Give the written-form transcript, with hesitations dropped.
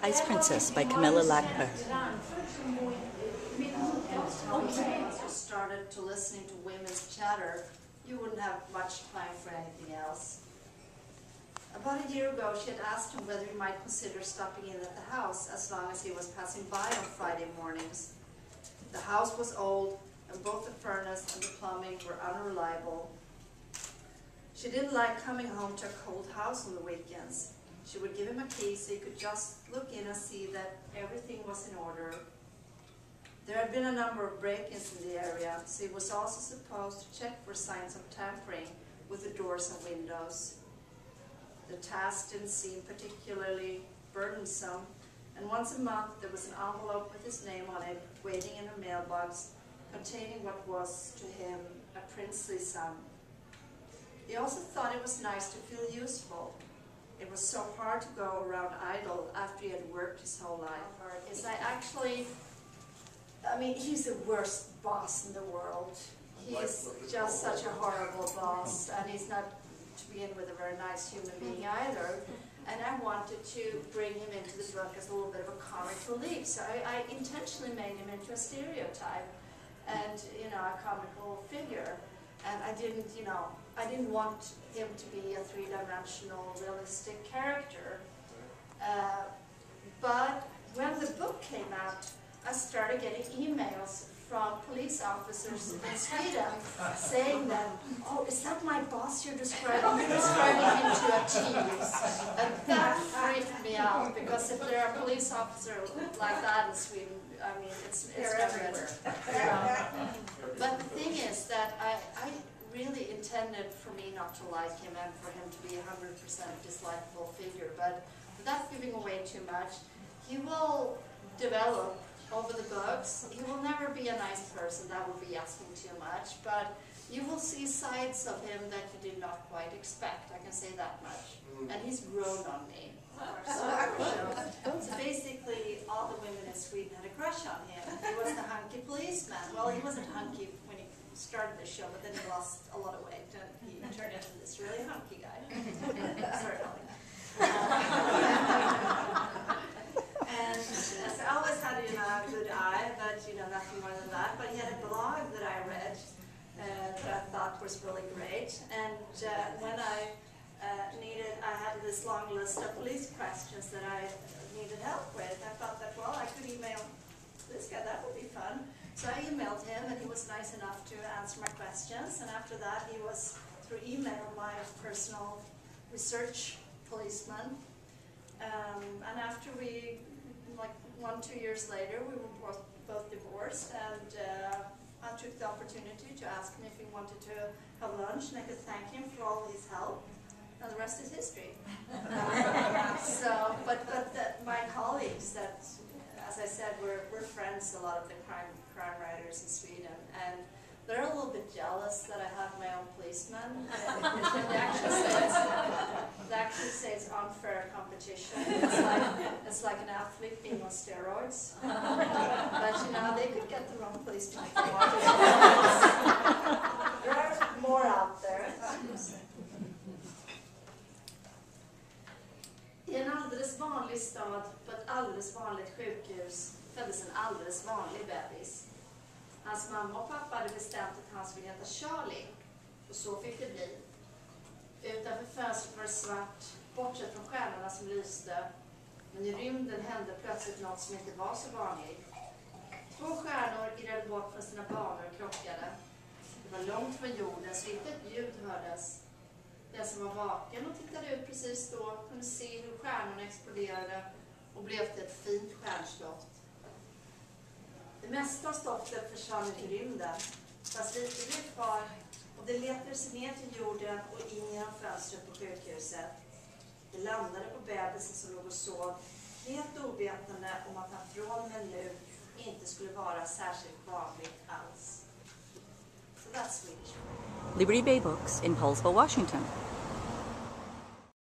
Ice Princess by Camilla Lackberg. Once you started to listening to women's chatter, you wouldn't have much time for anything else. About a year ago, she had asked him whether he might consider stopping in at the house as long as he was passing by on Friday mornings. The house was old, and both the furnace and the plumbing were unreliable. She didn't like coming home to a cold house on the weekends. She would give him a key so he could just look in and see that everything was in order. There had been a number of break-ins in the area, so he was also supposed to check for signs of tampering with the doors and windows. The task didn't seem particularly burdensome, and once a month there was an envelope with his name on it waiting in a mailbox containing what was to him a princely sum. He also thought it was nice to feel useful. It was so hard to go around idle after he had worked his whole life. I mean, he's the worst boss in the world. He's just such a horrible boss, and he's not, to begin with, a very nice human being either. And I wanted to bring him into the book as a little bit of a comic relief, so I intentionally made him into a stereotype and, a comical figure. And I didn't want him to be a three-dimensional, realistic character. But when the book came out, I started getting emails from police officers in Sweden saying that, "Oh, is that my boss you're describing? You're describing him to a T." And that freaked me out, because if there are police officers like that in Sweden, I mean, it's everywhere. But the thing is that I really intended for me not to like him and for him to be a 100% dislikable figure, but without giving away too much, he will develop over the books. He will never be a nice person, that would be asking too much, but you will see sides of him that you did not quite expect, I can say that much. And he's grown on me. So basically, all the women in Sweden had a crush on him. He was the hunky policeman. Well, he wasn't hunky when he started the show, but then he lost a lot of weight and he turned into this really hunky guy. Sorry, Holly. And so I always had a good eye, but nothing more than that. But he had a blog that I read that I thought was really great. And when I had this long list of police questions that I needed help with. I thought that, well, I could email this guy, that would be fun. So I emailed him, and he was nice enough to answer my questions. And after that, he was, through email, my personal research policeman. And after we, 1-2 years later, we were both divorced, and I took the opportunity to ask him if he wanted to have lunch, and I could thank him for all his help. And the rest is history. My colleagues that, as I said, we're friends, a lot of the crime writers in Sweden, and they're a little bit jealous that I have my own policeman. They actually say it's unfair competition. It's like an athlete being on steroids. But they could get their own policeman if they wanted. There are more out there. I en alldeles vanlig stad på ett alldeles vanligt sjukhus föddes en alldeles vanlig bebis. Hans mamma och pappa hade bestämt att han skulle heta Charlie, och så fick det bli. Utanför fönstret var det svart, bortsett från stjärnorna som lyste, men i rymden hände plötsligt något som inte var så vanligt. 2 stjärnor irrade bort från sina banor och krockade. Det var långt från jorden, så inte ett ljud hördes. Den som var vaken och tittade ut precis då kunde se hur stjärnorna exploderade och blev till ett fint stjärnslott. Det mesta av stoftet försvann ut i rymden, fast lite blev kvar, och det letade sig ner till jorden och in genom fönstret på sjukhuset. Det landade på bebisen som låg och sov, helt ovetande om att han från och med nu inte skulle vara särskilt vanligt alls. So that's Swedish. Liberty Bay Books in Paulsville, Washington.